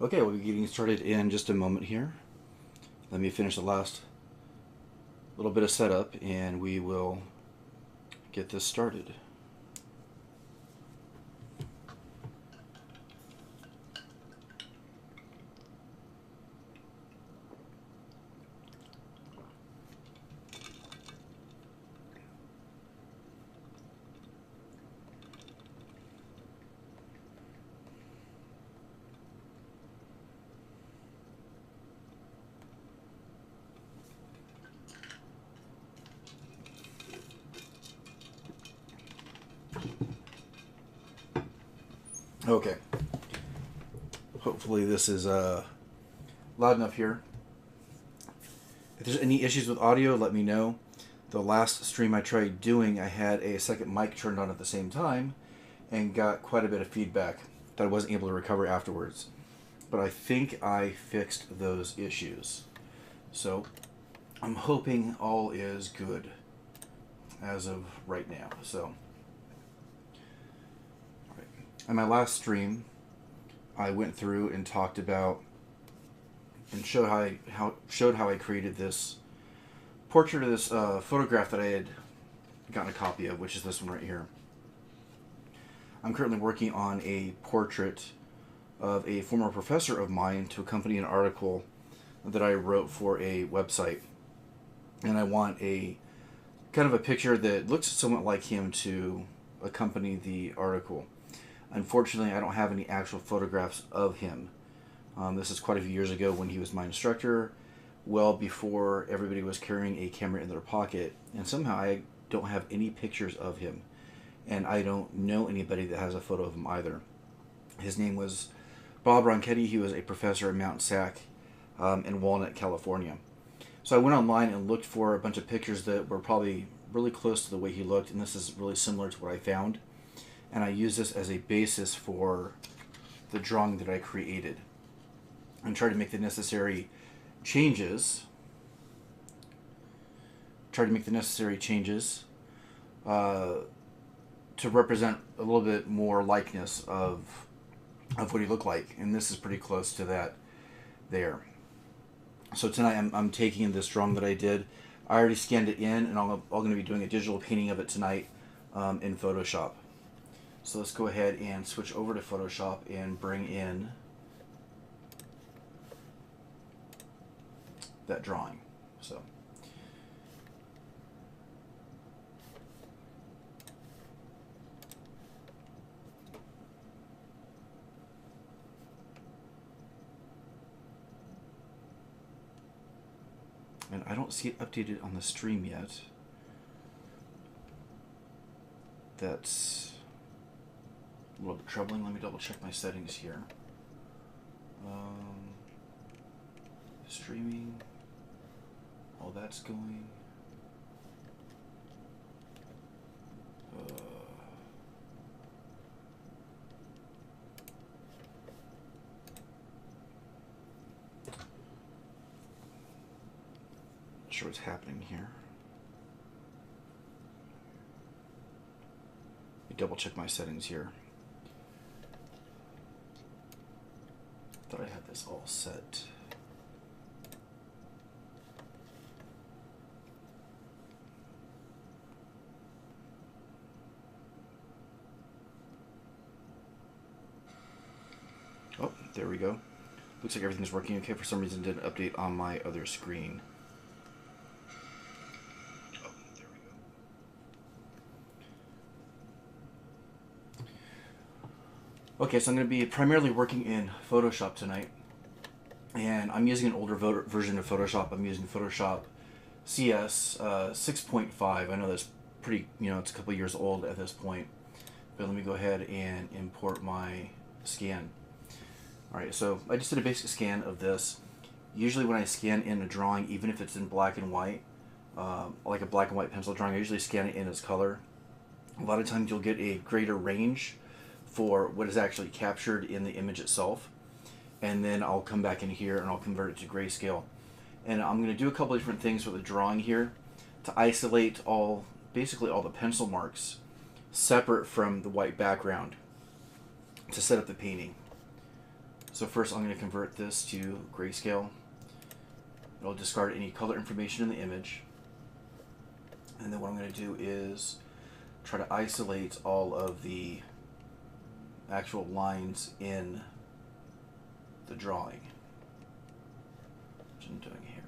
Okay, we'll be getting started in just a moment here. Let me finish the last little bit of setup and we will get this started. Okay. Hopefully this is loud enough here. If there's any issues with audio, let me know. The last stream I tried doing, I had a second mic turned on at the same time and got quite a bit of feedback that I wasn't able to recover afterwards. But I think I fixed those issues. So I'm hoping all is good as of right now. So, in my last stream, I went through and talked about and showed how I created this portrait of this photograph that I had gotten a copy of, which is this one right here. I'm currently working on a portrait of a former professor of mine to accompany an article that I wrote for a website, and I want a kind of a picture that looks somewhat like him to accompany the article. Unfortunately, I don't have any actual photographs of him. This is quite a few years ago when he was my instructor, well before everybody was carrying a camera in their pocket, and somehow I don't have any pictures of him, and I don't know anybody that has a photo of him either. His name was Bob Ronchetti. He was a professor at Mount Sac in Walnut, California. So I went online and looked for a bunch of pictures that were probably really close to the way he looked, and this is really similar to what I found. And I used this as a basis for the drawing that I created and tried to make the necessary changes. To represent a little bit more likeness of what he looked like, and this is pretty close to that there. So tonight I'm taking this drawing that I did. I already scanned it in, and I'm going to be doing a digital painting of it tonight in Photoshop. So let's go ahead and switch over to Photoshop and bring in that drawing. So and I don't see it updated on the stream yet. That's a little bit troubling. Let me double check my settings here. Streaming, all that's going. Not sure what's happening here. Let me double check my settings here. Thought I had this all set. Oh, there we go. Looks like everything's working okay. For some reason, it didn't update on my other screen. Oh, there we go. Okay, so I'm going to be primarily working in Photoshop tonight. And I'm using an older version of Photoshop. I'm using Photoshop CS 6.5. I know that's pretty, it's a couple years old at this point. But let me go ahead and import my scan. Alright, so I just did a basic scan of this. Usually when I scan in a drawing, even if it's in black and white, like a black and white pencil drawing, I usually scan it in its color. A lot of times you'll get a greater range for what is actually captured in the image itself. And then I'll come back in here and I'll convert it to grayscale. And I'm going to do a couple of different things with the drawing here to isolate basically all the pencil marks separate from the white background to set up the painting. So first I'm going to convert this to grayscale. It'll discard any color information in the image. And then what I'm going to do is try to isolate all of the actual lines in the drawing, which I'm doing here.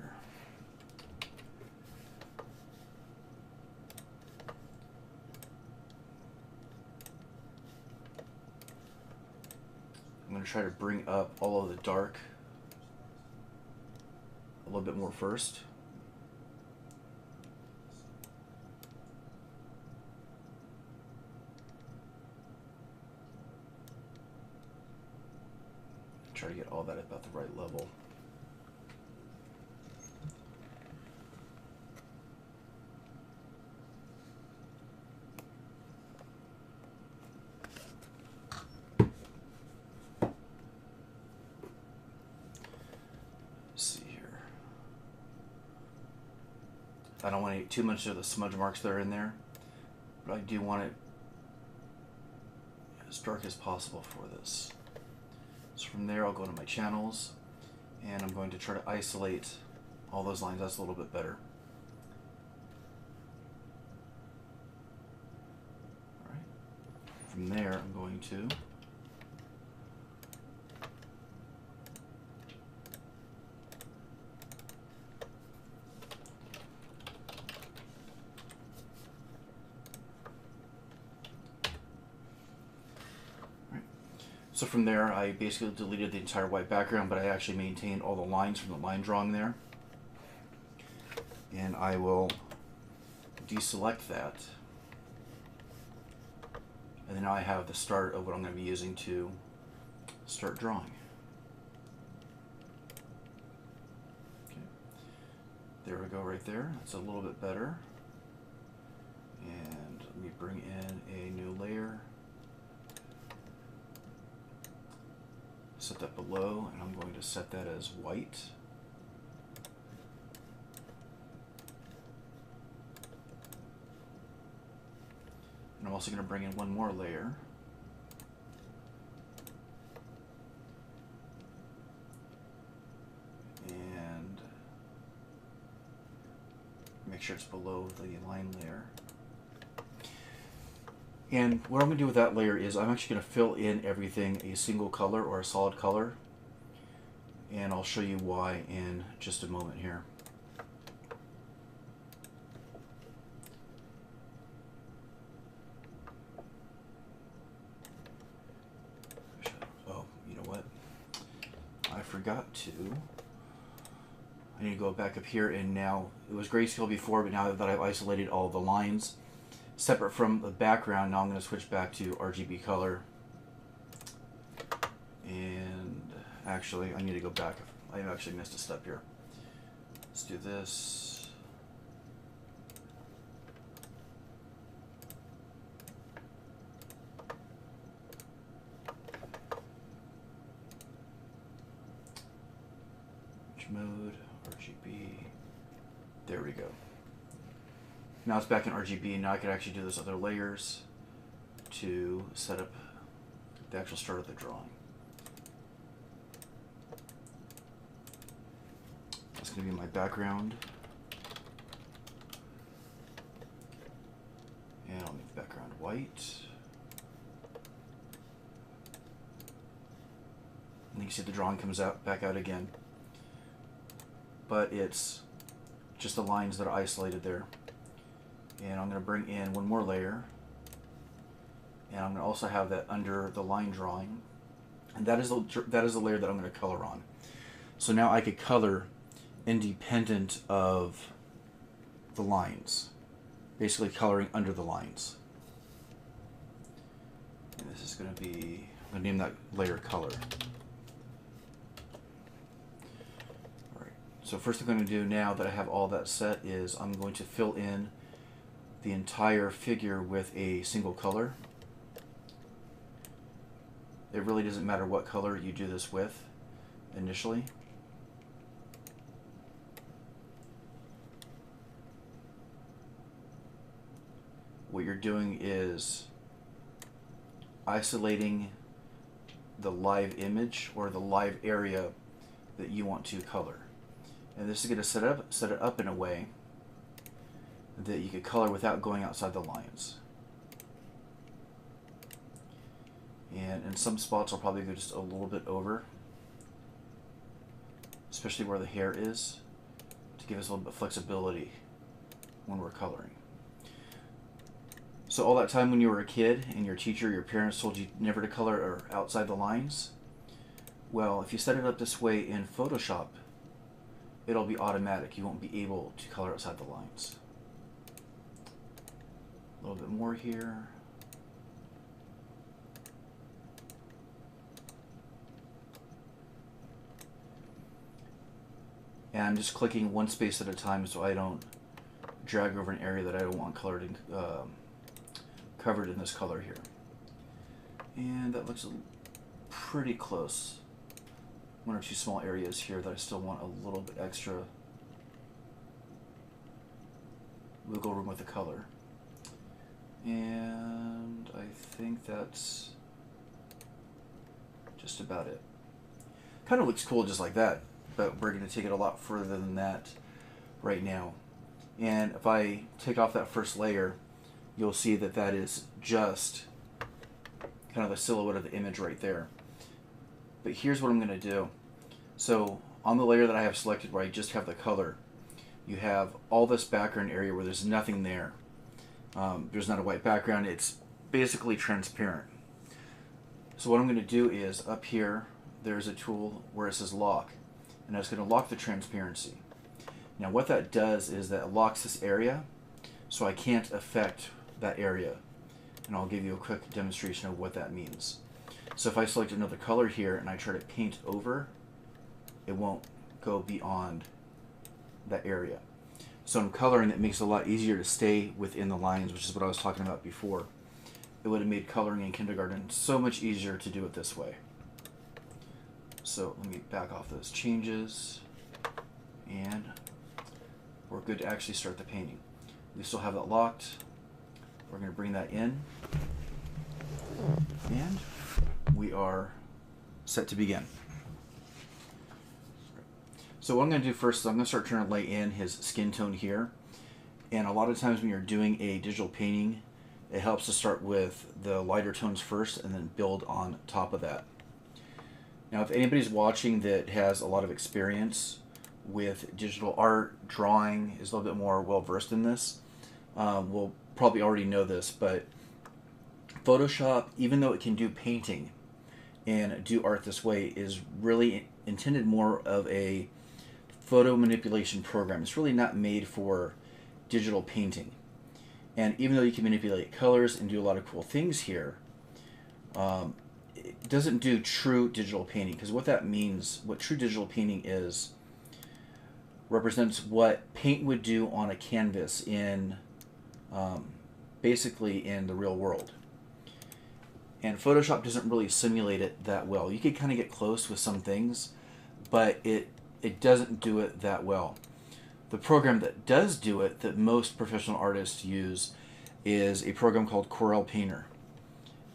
I'm going to try to bring up all of the dark a little bit more first. Try to get all that about the right level. Let's see here. I don't want too much of the smudge marks that are in there, but I do want it as dark as possible for this. So from there I'll go to my channels and I'm going to try to isolate all those lines. That's a little bit better. Alright. From there I'm going to So from there, I basically deleted the entire white background, but I actually maintained all the lines from the line drawing there. And I will deselect that. And then now I have the start of what I'm going to be using to start drawing. Okay. There we go right there. That's a little bit better. And let me bring in a new layer. Set that below, and I'm going to set that as white. And I'm also going to bring in one more layer. And make sure it's below the line layer. And what I'm going to do with that layer is I'm actually going to fill in everything a single color or a solid color. And I'll show you why in just a moment here. Oh, you know what? I forgot to. I need to go back up here, and now it was grayscale before, but now that I've isolated all the lines separate from the background, now I'm going to switch back to RGB color. And actually, I need to go back. I actually missed a step here. Let's do this. Which mode? RGB. There we go. Now it's back in RGB, and now I can actually do those other layers to set up the actual start of the drawing. That's going to be my background. And I'll make the background white. And you can see the drawing comes out back out again. But it's just the lines that are isolated there. And I'm going to bring in one more layer, and I'm going to also have that under the line drawing, and that is the layer that I'm going to color on. So now I could color independent of the lines, basically coloring under the lines. And this is going to be, I'm going to name that layer color. Alright, so first thing I'm going to do now that I have all that set is I'm going to fill in the entire figure with a single color. It really doesn't matter what color you do this with initially. What you're doing is isolating the live image or the live area that you want to color. And this is going to set it up in a way that you could color without going outside the lines. And in some spots I'll probably go just a little bit over, especially where the hair is, to give us a little bit of flexibility when we're coloring. So all that time when you were a kid and your teacher, your parents told you never to color or outside the lines, well, if you set it up this way in Photoshop, it'll be automatic. You won't be able to color outside the lines. A little bit more here. And I'm just clicking one space at a time so I don't drag over an area that I don't want colored in, covered in this color here. And that looks pretty close. One or two small areas here that I still want a little bit extra wiggle room with the color. And I think that's just about it. Kind of looks cool just like that, but we're going to take it a lot further than that right now. And if I take off that first layer, you'll see that that is just kind of the silhouette of the image right there. But here's what I'm going to do. So on the layer that I have selected where I just have the color, you have all this background area where there's nothing there. There's not a white background, it's basically transparent. So what I'm going to do is up here there's a tool where it says lock, and it's going to lock the transparency. Now what that does is that it locks this area so I can't affect that area, and I'll give you a quick demonstration of what that means. So if I select another color here and I try to paint over, it won't go beyond that area. So in coloring, it makes it a lot easier to stay within the lines, which is what I was talking about before. It would have made coloring in kindergarten so much easier to do it this way. So let me back off those changes, and we're good to actually start the painting. We still have that locked. We're going to bring that in, and we are set to begin. So what I'm going to do first is I'm going to start trying to lay in his skin tone here. And a lot of times when you're doing a digital painting, it helps to start with the lighter tones first and then build on top of that. Now if anybody's watching that has a lot of experience with digital art, drawing, is a little bit more well versed in this, will probably already know this, but Photoshop, even though it can do painting and do art this way, is really intended more of a photo manipulation program. It's really not made for digital painting. And even though you can manipulate colors and do a lot of cool things here, it doesn't do true digital painting, because what that means, what true digital painting is, represents what paint would do on a canvas in basically in the real world. And Photoshop doesn't really simulate it that well. You could kind of get close with some things, but it doesn't do it that well. The program that does do it, that most professional artists use, is a program called Corel Painter.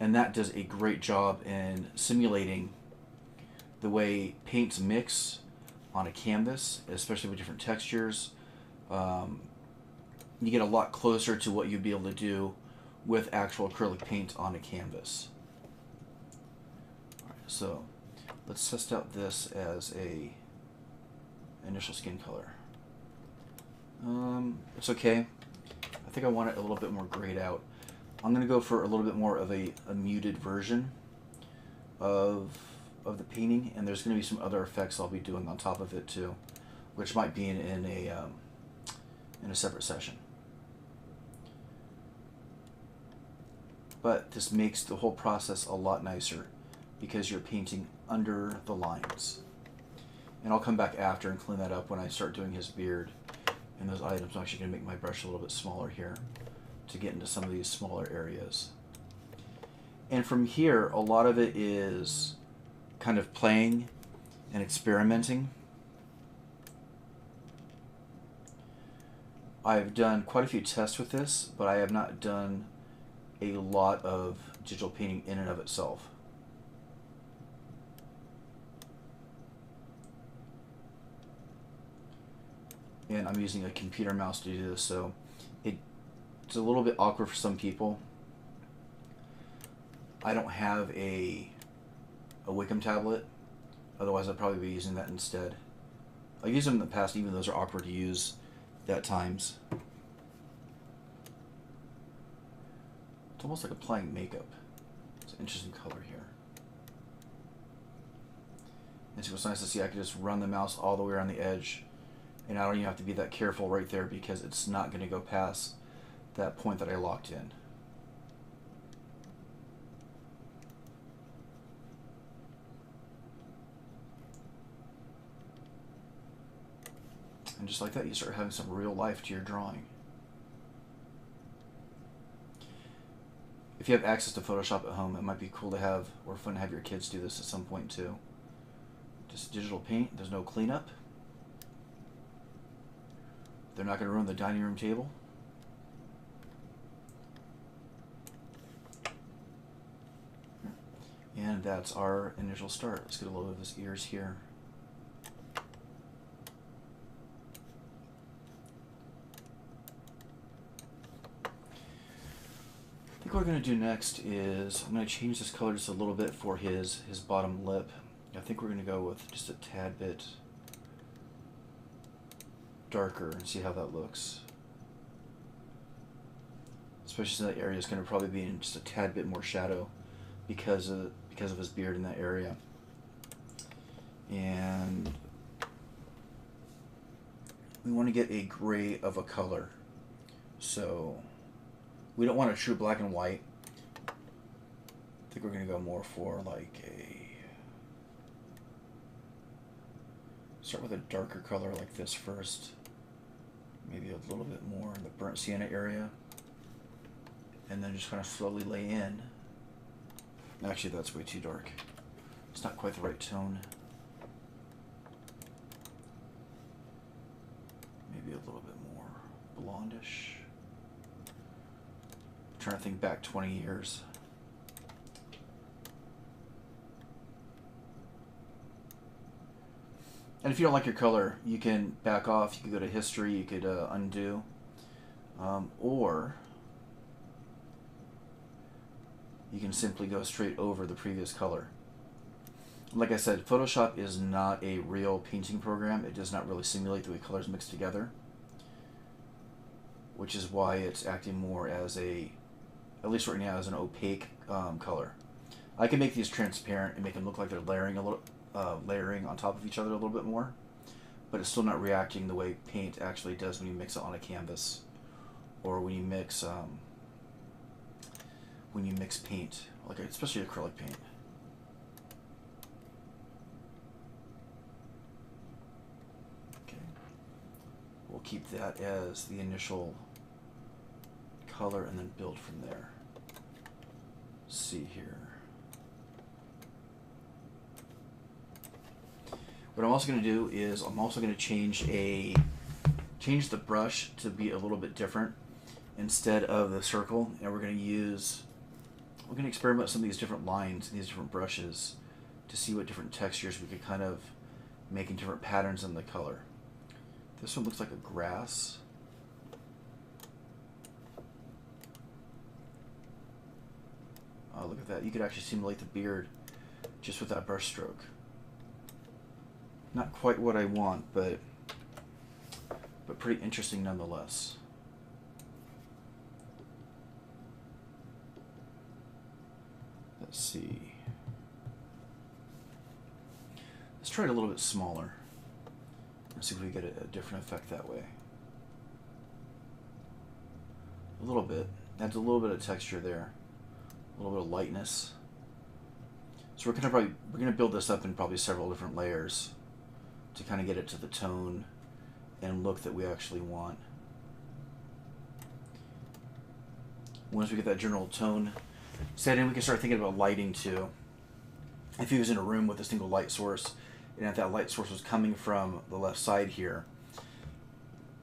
And that does a great job in simulating the way paints mix on a canvas, especially with different textures. You get a lot closer to what you'd be able to do with actual acrylic paint on a canvas. All right, so let's test out this as a initial skin color. It's okay. I think I want it a little bit more grayed out. I'm going to go for a little bit more of a muted version of the painting, and there's going to be some other effects I'll be doing on top of it too, which might be in a separate session. But this makes the whole process a lot nicer because you're painting under the lines. And I'll come back after and clean that up when I start doing his beard and those items. I'm actually going to make my brush a little bit smaller here to get into some of these smaller areas. And from here, a lot of it is kind of playing and experimenting. I've done quite a few tests with this, but I have not done a lot of digital painting in and of itself. and I'm using a computer mouse to do this, so it's a little bit awkward for some people. I don't have a Wacom tablet, otherwise I'd probably be using that instead. I've used them in the past, even those are awkward to use at times. It's almost like applying makeup. It's an interesting color here. And so what's nice to see, I can just run the mouse all the way around the edge, and I don't even have to be that careful right there because it's not going to go past that point that I locked in. And just like that, you start having some real life to your drawing. If you have access to Photoshop at home, it might be cool to have, or fun to have your kids do this at some point too. Just digital paint, there's no cleanup. They're not going to ruin the dining room table. And that's our initial start. Let's get a little bit of his ears here. I think what we're going to do next is I'm going to change this color just a little bit for his bottom lip. I think we're going to go with just a tad bit darker and see how that looks. Especially since that area is going to probably be in just a tad bit more shadow because of his beard in that area. And we want to get a gray of a color. So we don't want a true black and white. I think we're going to go more for like start with a darker color like this first. Maybe a little bit more in the burnt sienna area. And then just kind of slowly lay in. Actually, that's way too dark. It's not quite the right tone. Maybe a little bit more blondish. I'm trying to think back 20 years. And if you don't like your color, you can back off. You could go to history. You could undo. Or you can simply go straight over the previous color. Like I said, Photoshop is not a real painting program. It does not really simulate the way colors mix together, which is why it's acting more as at least right now, as an opaque color. I can make these transparent and make them look like they're layering on top of each other a little bit more, but it's still not reacting the way paint actually does when you mix it on a canvas, or when you mix paint, like especially acrylic paint. Okay, we'll keep that as the initial color and then build from there. Let's see here. What I'm also going to do is I'm also going to change the brush to be a little bit different instead of the circle, and we're going to experiment with some of these different lines and these different brushes to see what different textures we could kind of make in different patterns in the color. This one looks like a grass. Oh, look at that. You could actually simulate the beard just with that brush stroke. Not quite what I want, but pretty interesting nonetheless. Let's see. Let's try it a little bit smaller and see if we get a different effect that way. A little bit. Adds a little bit of texture there. A little bit of lightness. So we're gonna build this up in probably several different layers to kind of get it to the tone and look that we actually want. Once we get that general tone set in, we can start thinking about lighting too. If he was in a room with a single light source, and if that light source was coming from the left side here,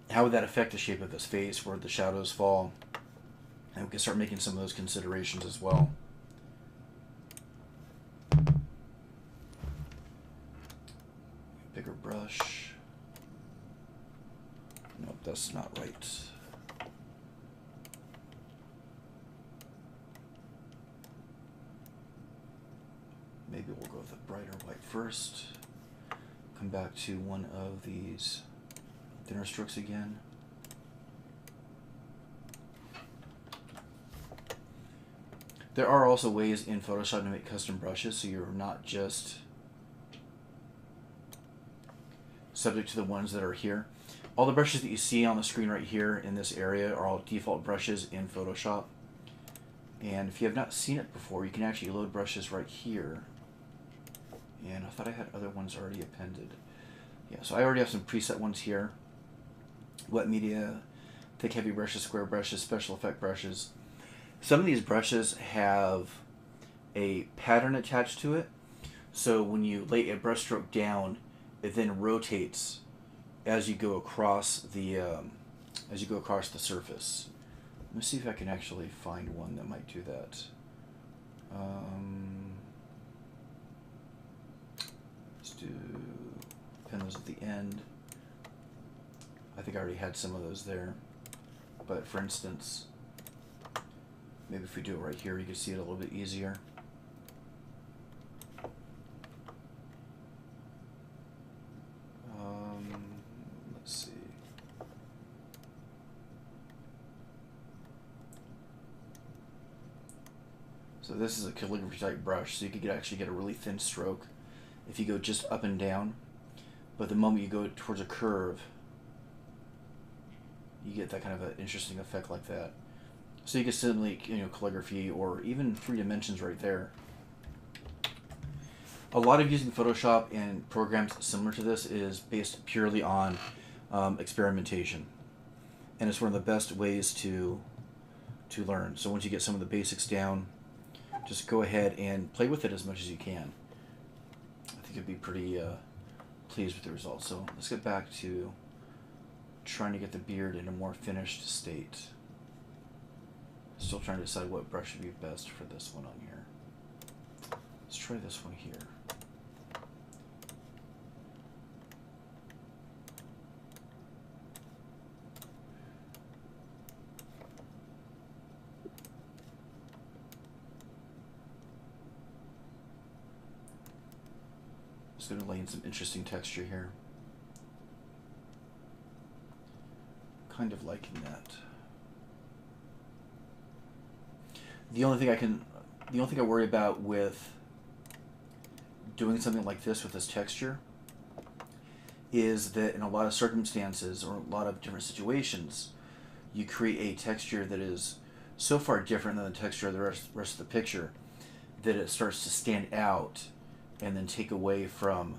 how would that affect the shape of his face, where the shadows fall? And we can start making some of those considerations as well. Bigger brush. that's not right. Maybe we'll go with the brighter white first. Come back to one of these thinner strokes again. There are also ways in Photoshop to make custom brushes, so you're not just subject to the ones that are here. All the brushes that you see on the screen right here in this area are all default brushes in Photoshop. And if you have not seen it before, you can actually load brushes right here. And I thought I had other ones already appended. Yeah, so I already have some preset ones here. Wet media, thick heavy brushes, square brushes, special effect brushes. Some of these brushes have a pattern attached to it. So when you lay a brush stroke down, it then rotates as you go across the surface. Let me see if I can actually find one that might do that. Let's do pin those at the end. I think I already had some of those there, but for instance, maybe if we do it right here, you can see it a little bit easier. Let's see. So this is a calligraphy type brush, so you could actually get a really thin stroke if you go just up and down. But the moment you go towards a curve, you get that kind of an interesting effect like that. So you can simulate, calligraphy or even 3 dimensions right there. A lot of using Photoshop and programs similar to this is based purely on experimentation, and it's one of the best ways to learn. So once you get some of the basics down, just go ahead and play with it as much as you can. I think you'll be pretty pleased with the results. So let's get back to trying to get the beard in a more finished state. Still trying to decide what brush would be best for this one on here. Let's try this one here. Just going to lay in some interesting texture here. Kind of liking that. The only thing I worry about with doing something like this with this texture is that in a lot of circumstances or a lot of different situations, you create a texture that is so far different than the texture of the rest of the picture that it starts to stand out and then take away from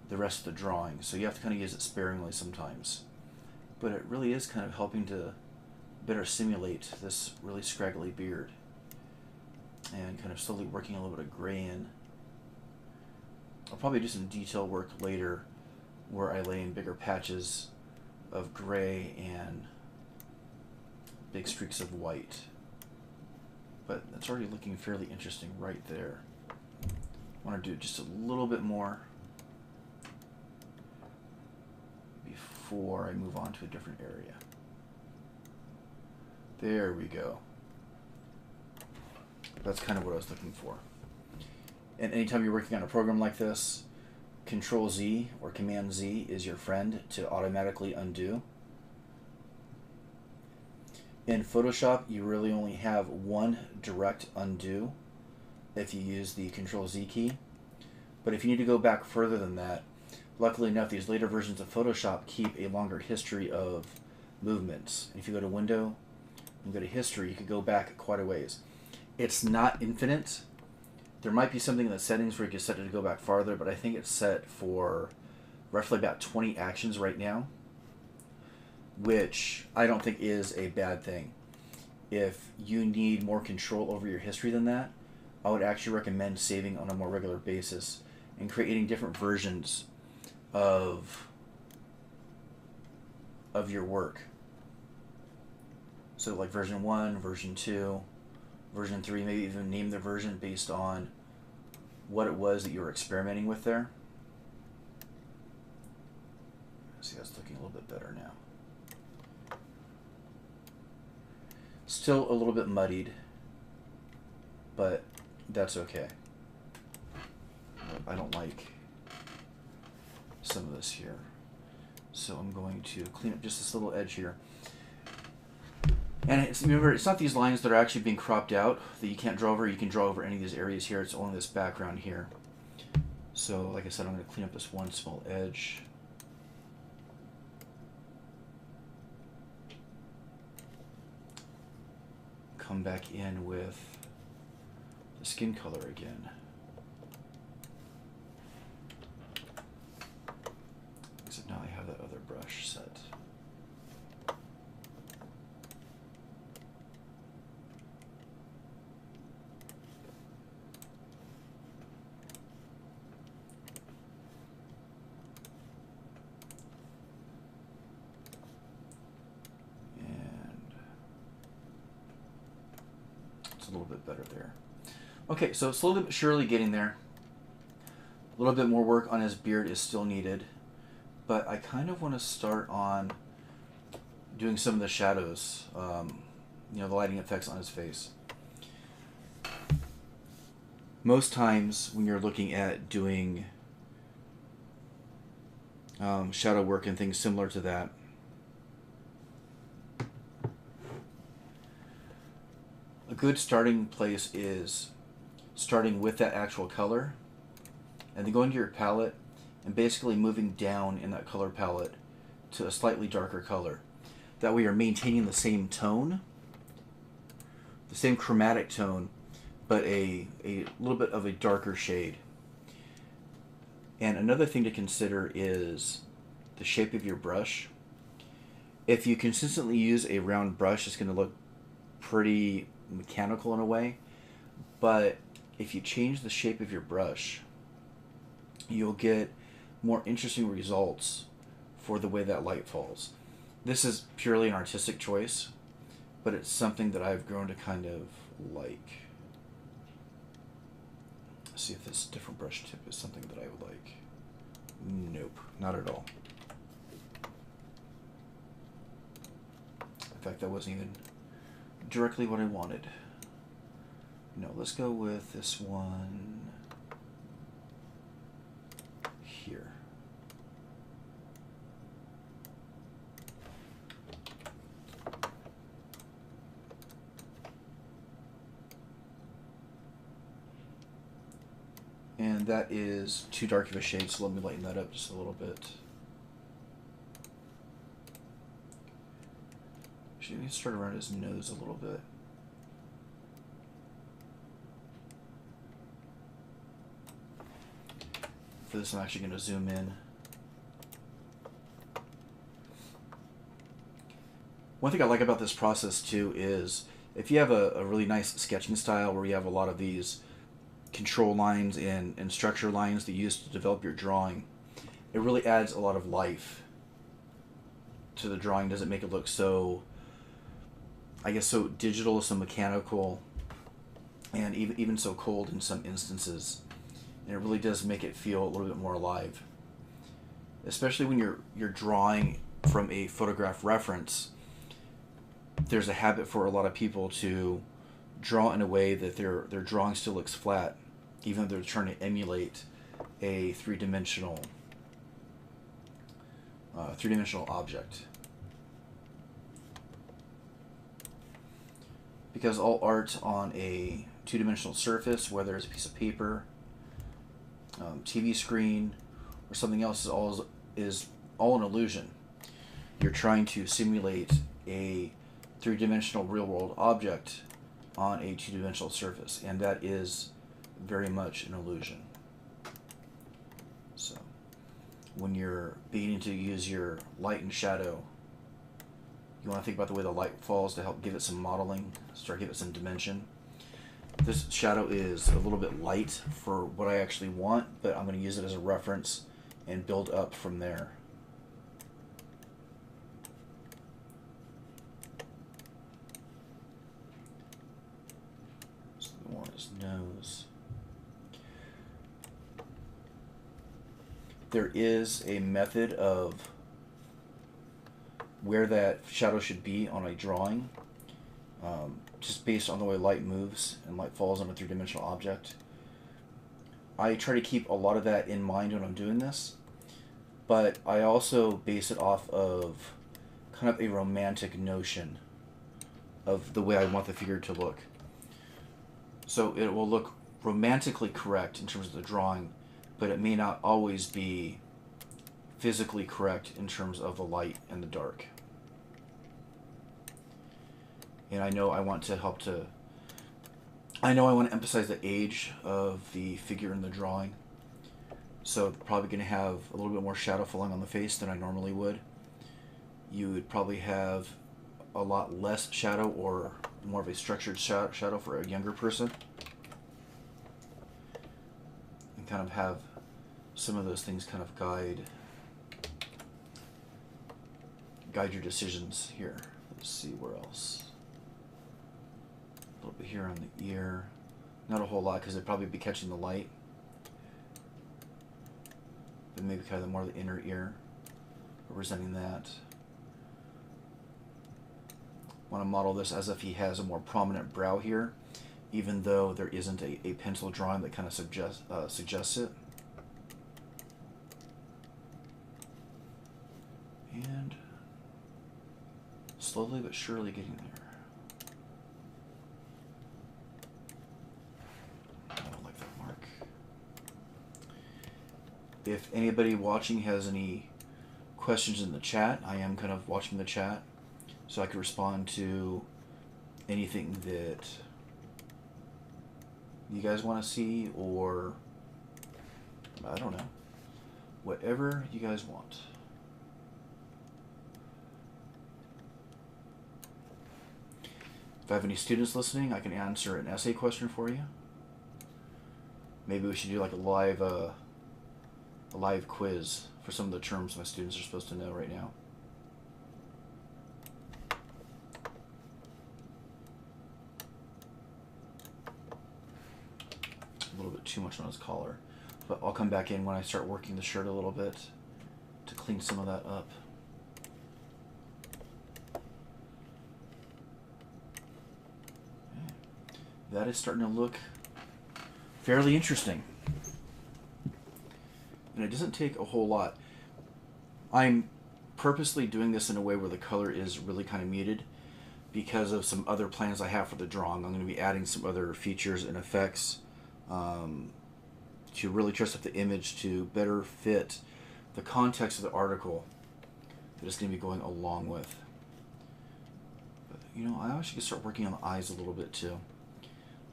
the rest of the drawing. So you have to kind of use it sparingly sometimes. But it really is kind of helping to better simulate this really scraggly beard. And kind of slowly working a little bit of gray in. I'll probably do some detail work later where I lay in bigger patches of gray and big streaks of white. But that's already looking fairly interesting right there. I want to do just a little bit more before I move on to a different area. There we go. That's kind of what I was looking for. And anytime you're working on a program like this, Control Z or Command Z is your friend to automatically undo. In Photoshop, you really only have one direct undo if you use the Control Z key. But if you need to go back further than that, luckily enough, these later versions of Photoshop keep a longer history of movements. If you go to Window and go to History, you can go back quite a ways. It's not infinite. There might be something in the settings where you can set it to go back farther, but I think it's set for roughly about 20 actions right now, which I don't think is a bad thing. If you need more control over your history than that, I would actually recommend saving on a more regular basis and creating different versions of your work. So like version 1, version 2, version 3, maybe even name the version based on what it was that you were experimenting with there. See, that's looking a little bit better now. Still a little bit muddied, but that's okay. I don't like some of this here. So I'm going to clean up just this little edge here. And remember, it's not these lines that are actually being cropped out that you can't draw over. You can draw over any of these areas here. It's only this background here. So like I said, I'm going to clean up this one small edge. Come back in with the skin color again. Except now I have that other brush set. A little bit better there. Okay, so slowly but surely getting there. A little bit more work on his beard is still needed, but I kind of want to start on doing some of the shadows, you know, the lighting effects on his face. Most times when you're looking at doing shadow work and things similar to that, a good starting place is starting with that actual color and then going to your palette and basically moving down in that color palette to a slightly darker color. That way you're maintaining the same tone, the same chromatic tone, but a little bit of a darker shade. And another thing to consider is the shape of your brush. If you consistently use a round brush, it's going to look pretty mechanical in a way, but if you change the shape of your brush, you'll get more interesting results for the way that light falls. This is purely an artistic choice, but it's something that I've grown to kind of like. Let's see if this different brush tip is something that I would like. Nope, not at all. In fact, that wasn't even directly what I wanted. No, let's go with this one here. And that is too dark of a shade, so let me lighten that up just a little bit. Actually, let me start around his nose a little bit. For this, I'm actually going to zoom in. One thing I like about this process too is if you have a really nice sketching style where you have a lot of these control lines and structure lines that you use to develop your drawing, it really adds a lot of life to the drawing. Doesn't make it look so, I guess, so digital, so mechanical, and even so cold in some instances. And it really does make it feel a little bit more alive. Especially when you're drawing from a photograph reference, there's a habit for a lot of people to draw in a way that their drawing still looks flat, even though they're trying to emulate a three-dimensional object. Because all art on a two-dimensional surface, whether it's a piece of paper, TV screen, or something else, is all an illusion. You're trying to simulate a three-dimensional real-world object on a two-dimensional surface, and that is very much an illusion. So when you're beginning to use your light and shadow, you want to think about the way the light falls to help give it some modeling, start give it some dimension. This shadow is a little bit light for what I actually want, but I'm going to use it as a reference and build up from there. So we want his nose. There is a method of where that shadow should be on a drawing, just based on the way light moves and light falls on a three-dimensional object. I try to keep a lot of that in mind when I'm doing this, but I also base it off of kind of a romantic notion of the way I want the figure to look. So it will look romantically correct in terms of the drawing, but it may not always be physically correct in terms of the light and the dark. And I know I want to I want to emphasize the age of the figure in the drawing. So probably going to have a little bit more shadow falling on the face than I normally would. You would probably have a lot less shadow or more of a structured shadow for a younger person. And kind of have some of those things kind of guide your decisions here. Let's see where else. A little bit here on the ear. Not a whole lot because they'd probably be catching the light. But maybe kind of more of the inner ear, representing that. Want to model this as if he has a more prominent brow here, even though there isn't a pencil drawing that kind of suggests it. And slowly but surely getting there. If anybody watching has any questions in the chat, I am kind of watching the chat, so I can respond to anything that you guys want to see, or I don't know, whatever you guys want. If I have any students listening, I can answer an essay question for you. Maybe we should do like a live quiz for some of the terms my students are supposed to know right now. A little bit too much on his collar, but I'll come back in when I start working the shirt a little bit to clean some of that up. Okay. That is starting to look fairly interesting. And it doesn't take a whole lot. I'm purposely doing this in a way where the color is really kind of muted because of some other plans I have for the drawing. I'm going to be adding some other features and effects to really dress up the image to better fit the context of the article that it's going to be going along with. But, you know, I actually could start working on the eyes a little bit too.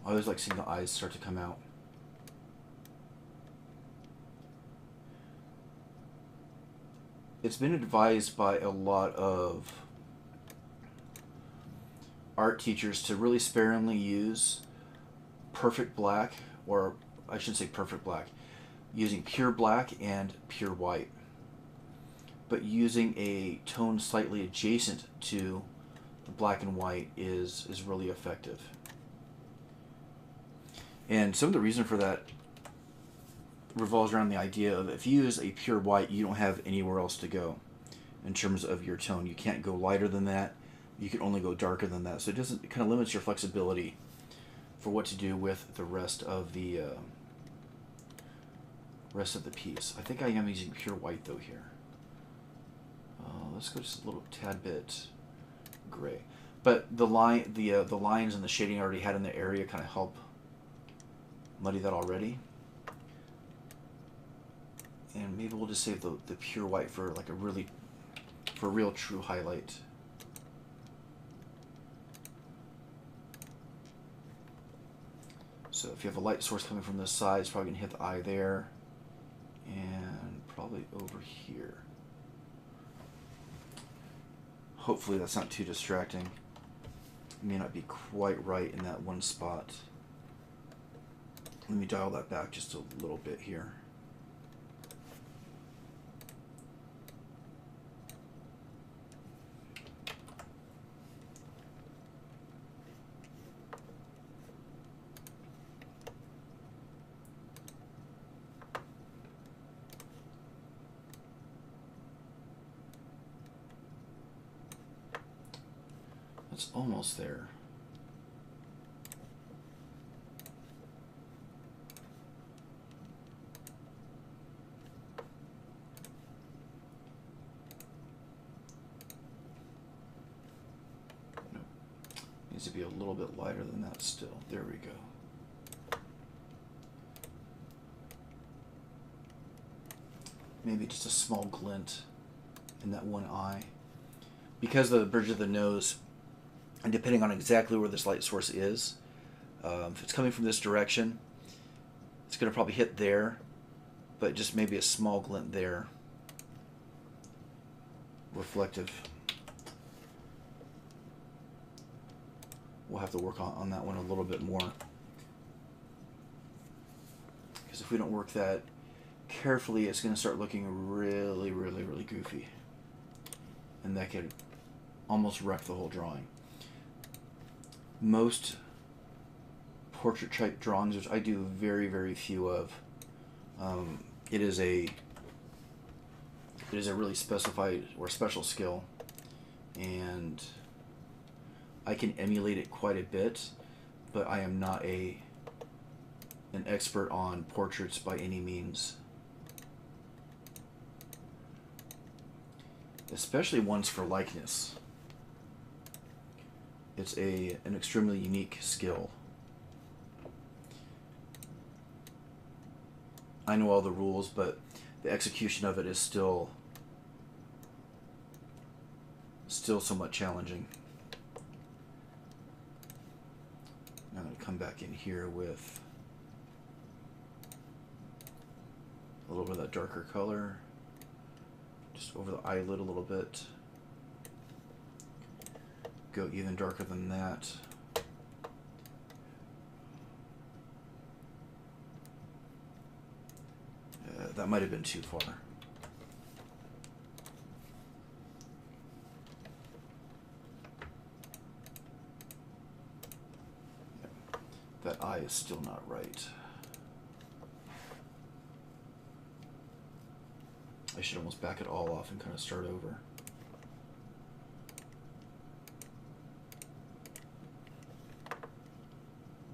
I always like seeing the eyes start to come out. It's been advised by a lot of art teachers to really sparingly use perfect black, or I shouldn't say perfect black, using pure black and pure white, but using a tone slightly adjacent to the black and white is really effective. And some of the reason for that revolves around the idea of if you use a pure white, you don't have anywhere else to go in terms of your tone. You can't go lighter than that. You can only go darker than that. So it kind of limits your flexibility for what to do with the rest of the piece. I think I am using pure white though here. Let's go just a little tad bit gray. But the lines and the shading I already had in the area kind of help muddy that already. And maybe we'll just save the pure white for like a real true highlight. So if you have a light source coming from this side, it's probably going to hit the eye there, and probably over here. Hopefully that's not too distracting. It may not be quite right in that one spot. Let me dial that back just a little bit here. It's almost there. Needs to be a little bit lighter than that still. There we go. Maybe just a small glint in that one eye. Because of the bridge of the nose, and depending on exactly where this light source is, if it's coming from this direction, it's going to probably hit there, but just maybe a small glint there. Reflective. We'll have to work on that one a little bit more. Because if we don't work that carefully, it's going to start looking really, really, really goofy. And that could almost wreck the whole drawing. Most portrait type drawings, which I do very, very few of, it is a really specified or special skill, and I can emulate it quite a bit, but I am not an expert on portraits by any means, especially ones for likeness. It's an extremely unique skill. I know all the rules, but the execution of it is still somewhat challenging. Now I'm going to come back in here with a little bit of that darker color, just over the eyelid a little bit. Go even darker than that. That might have been too far. That eye is still not right. I should almost back it all off and kind of start over.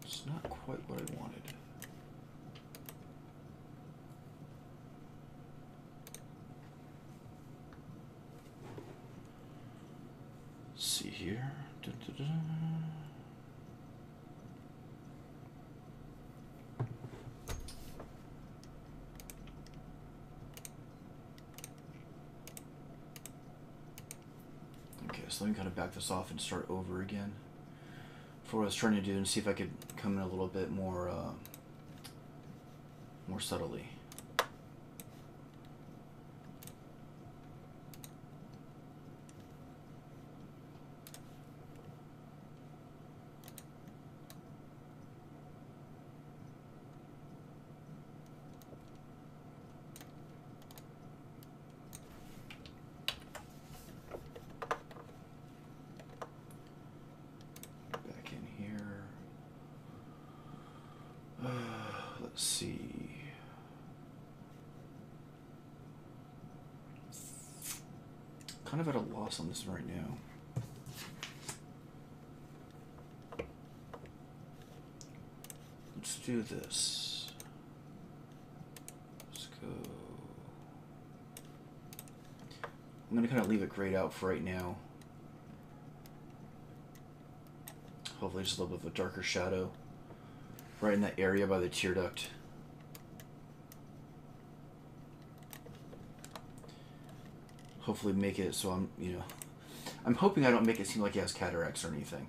It's not quite what I wanted. Let's see here. Dun, dun, dun. Okay, so let me kind of back this off and start over again for what I was trying to do, and see if I could come in a little bit more subtly. Let's see. Kind of at a loss on this right now. Let's do this. Let's go. I'm going to kind of leave it grayed out for right now. Hopefully just a little bit of a darker shadow right in that area by the tear duct. Hopefully make it so I'm hoping I don't make it seem like he has cataracts or anything,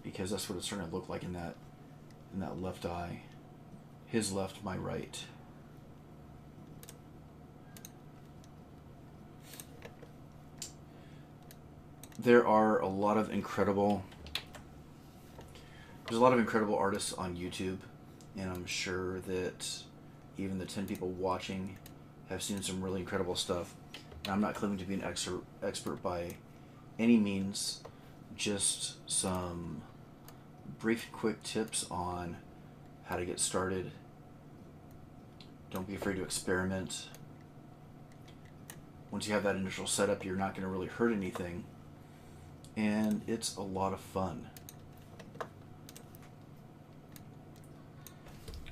because that's what it's starting to look like in that left eye. His left, my right. There's a lot of incredible artists on YouTube, and I'm sure that even the 10 people watching have seen some really incredible stuff. And I'm not claiming to be an expert by any means, just some brief, quick tips on how to get started. Don't be afraid to experiment. Once you have that initial setup, you're not going to really hurt anything, and it's a lot of fun.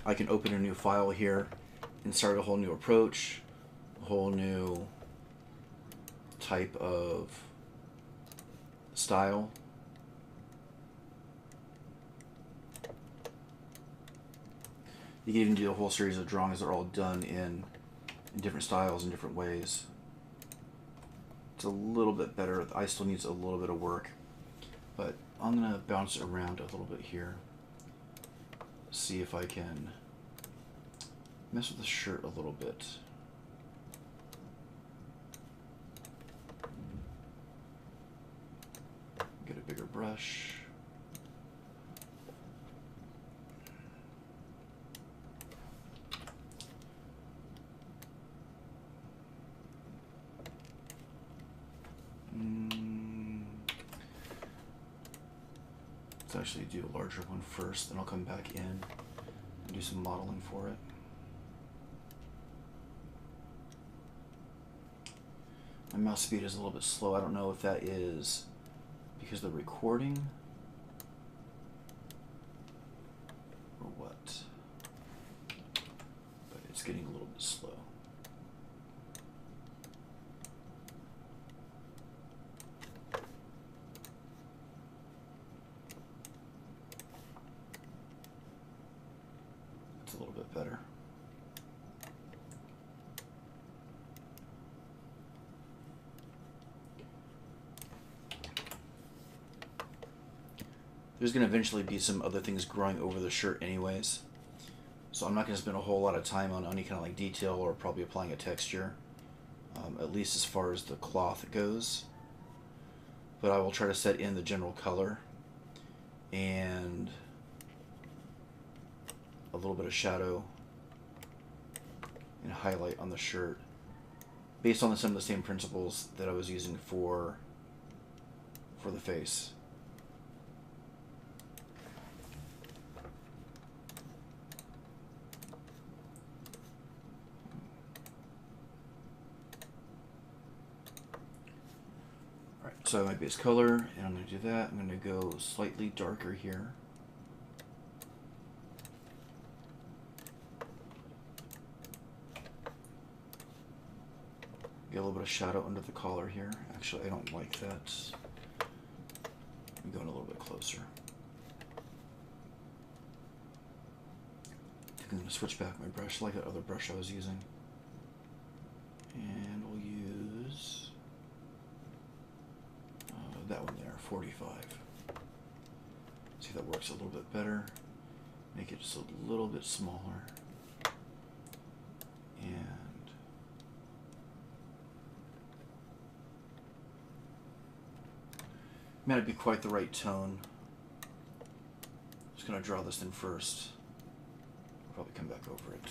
I can open a new file here and start a whole new approach, a whole new type of style. You can even do a whole series of drawings that are all done in different styles and different ways. It's a little bit better. The eye still needs a little bit of work, but I'm going to bounce it around a little bit here. See if I can mess with the shirt a little bit. Get a bigger brush. Let's actually do a larger one first, then I'll come back in and do some modeling for it. My mouse speed is a little bit slow. I don't know if that is because of the recording or what, but it's getting a little bit slow. It's a little bit better. There's going to eventually be some other things growing over the shirt anyways, so I'm not going to spend a whole lot of time on any kind of like detail or probably applying a texture, at least as far as the cloth goes. But I will try to set in the general color and a little bit of shadow and highlight on the shirt based on some of the same principles that I was using for the face. So my base color, and I'm going to do that. I'm going to go slightly darker here. Get a little bit of shadow under the collar here. Actually, I don't like that. I'm going a little bit closer. I think I'm going to switch back my brush, like that other brush I was using. And we'll use that one there, 45. See if that works a little bit better. Make it just a little bit smaller. And may not be quite the right tone. Just gonna draw this in first. I'll probably come back over it.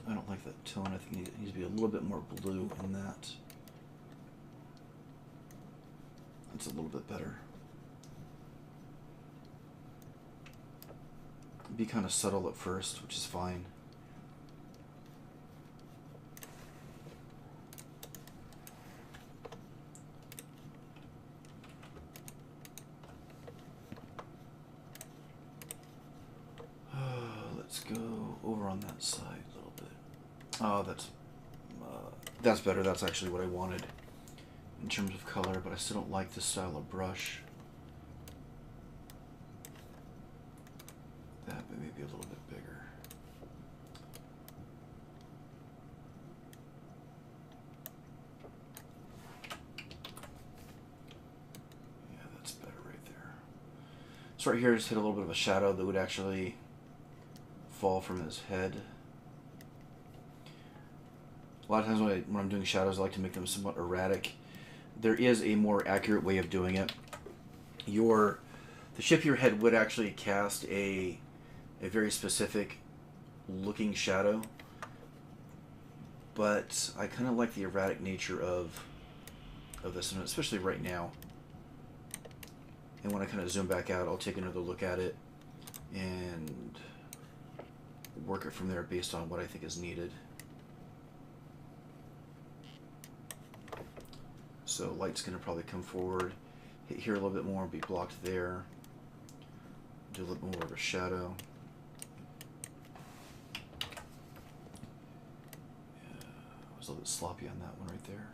I don't like that tone. I think it needs to be a little bit more blue in that. That's a little bit better. Be kind of subtle at first, which is fine. Let's go over on that side a little bit. Oh, that's better. That's actually what I wanted in terms of color, but I still don't like this style of brush. That may be a little bit bigger. Yeah, that's better right there. So right here, just hit a little bit of a shadow that would actually fall from his head. A lot of times when I'm doing shadows, I like to make them somewhat erratic. There is a more accurate way of doing it. The shape of your head would actually cast a very specific looking shadow, but I kind of like the erratic nature of this one, especially right now. And when I kind of zoom back out, I'll take another look at it and work it from there based on what I think is needed. So light's going to probably come forward, hit here a little bit more, be blocked there. Do a little more of a shadow. was a little bit sloppy on that one right there.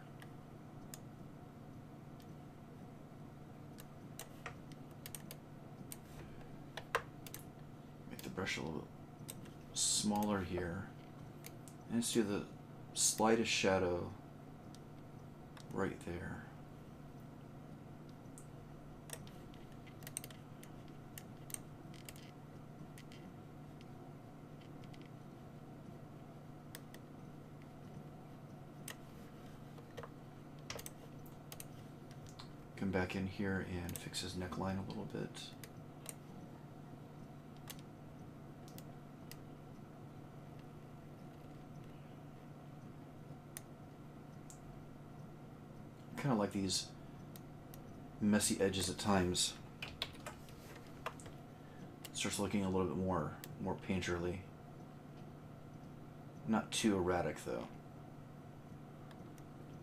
Make the brush a little bit smaller here. And let's do the slightest shadow right there. Come back in here and fix his neckline a little bit. Kind of like these messy edges at times. It starts looking a little bit more painterly. Not too erratic though.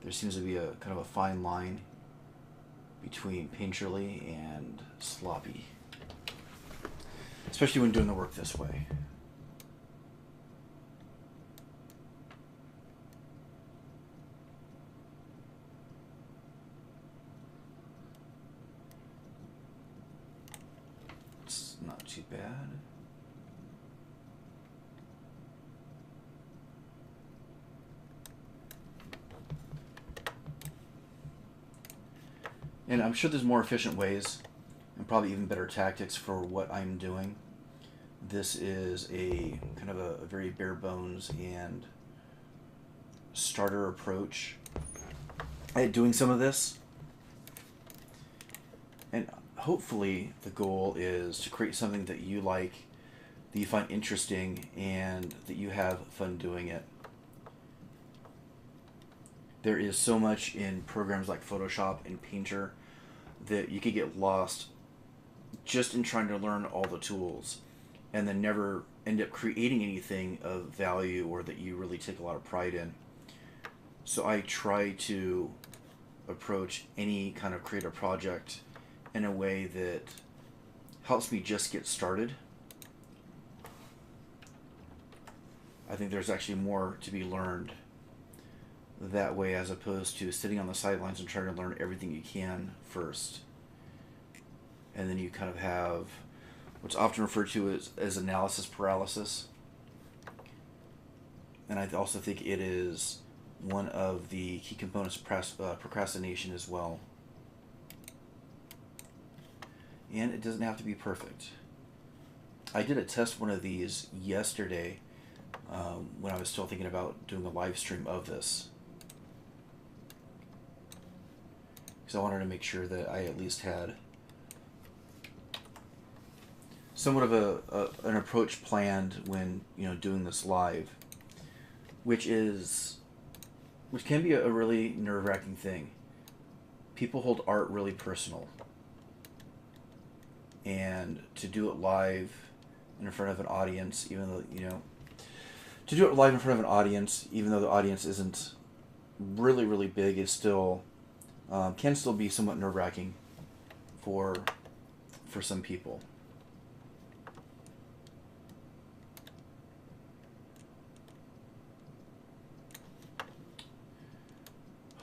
There seems to be a kind of a fine line between painterly and sloppy, especially when doing the work this way. It's not too bad. And I'm sure there's more efficient ways and probably even better tactics for what I'm doing. This is a kind of a very bare bones and starter approach at doing some of this. And hopefully the goal is to create something that you like, that you find interesting, and that you have fun doing it. There is so much in programs like Photoshop and Painter that you could get lost just in trying to learn all the tools and then never end up creating anything of value or that you really take a lot of pride in. So I try to approach any kind of creative project in a way that helps me just get started. I think there's actually more to be learned that way as opposed to sitting on the sidelines and trying to learn everything you can first. And then you kind of have what's often referred to as analysis paralysis. And I also think it is one of the key components of procrastination as well. And it doesn't have to be perfect. I did a test one of these yesterday when I was still thinking about doing a live stream of this. Because I wanted to make sure that I at least had somewhat of an approach planned when doing this live, which can be a really nerve-wracking thing. People hold art really personal, and to do it live in front of an audience, even though to do it live in front of an audience, even though the audience isn't really big, is still can still be somewhat nerve-wracking for some people.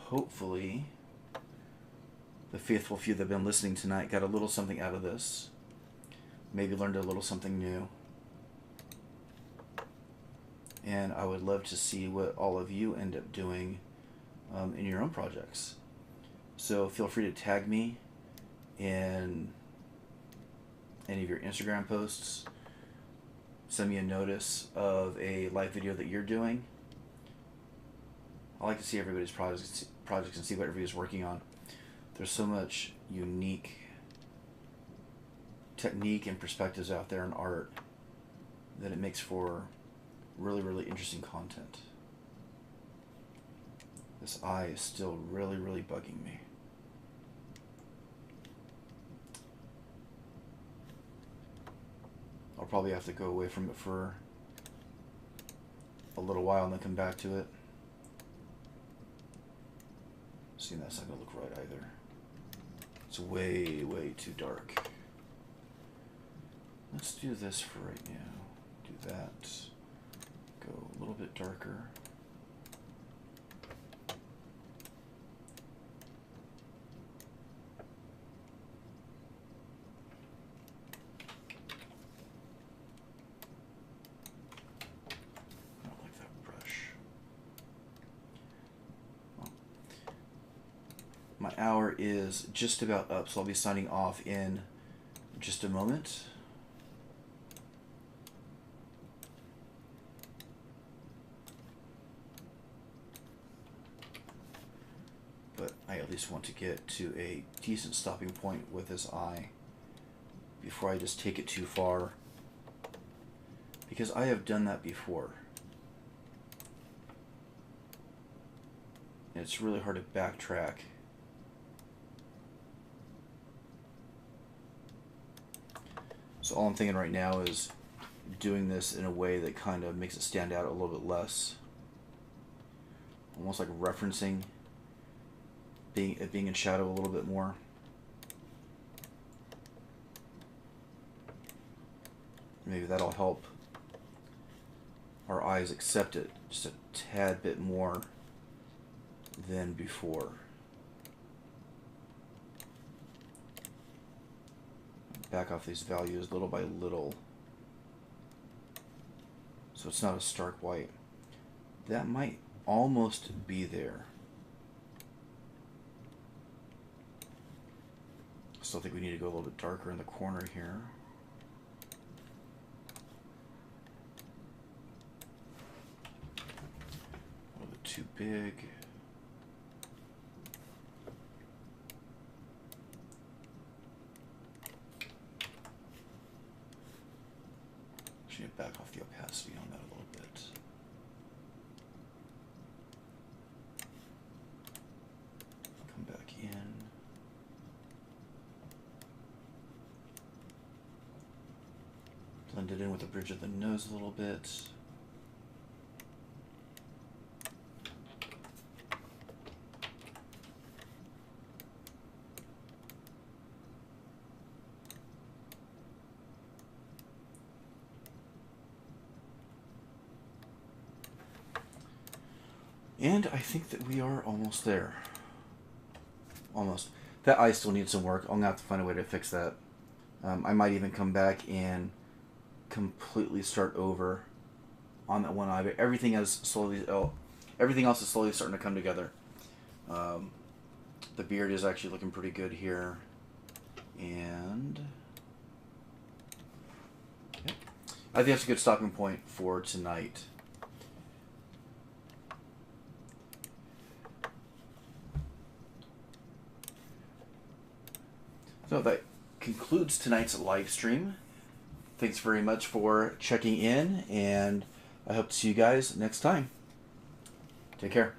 Hopefully, the faithful few that have been listening tonight got a little something out of this. Maybe learned a little something new. And I would love to see what all of you end up doing in your own projects. So feel free to tag me in any of your Instagram posts. Send me a notice of a live video that you're doing. I like to see everybody's projects and see what everybody's working on. There's so much unique technique and perspectives out there in art that it makes for really interesting content. This eye is still really bugging me. I'll probably have to go away from it for a little while and then come back to it. See, that's not going to look right either. It's way too dark. Let's do this for right now. Do that. Go a little bit darker. hour is just about up, so I'll be signing off in just a moment. But I at least want to get to a decent stopping point with this eye before I just take it too far, because I have done that before. And it's really hard to backtrack. So all I'm thinking right now is doing this in a way that kind of makes it stand out a little bit less. Almost like referencing it being in shadow a little bit more. Maybe that'll help our eyes accept it just a tad bit more than before. Back off these values little by little, so it's not a stark white. That might almost be there. Still think we need to go a little bit darker in the corner here. A little bit too big. Need to back off the opacity on that a little bit. Come back in. Blend it in with the bridge of the nose a little bit. And I think that we are almost there. Almost. That eye still needs some work. I'm going to have to find a way to fix that. I might even come back and completely start over on that one eye. But everything else is slowly starting to come together. The beard is actually looking pretty good here. And yeah, I think that's a good stopping point for tonight. So that concludes tonight's live stream. Thanks very much for checking in, and I hope to see you guys next time. Take care.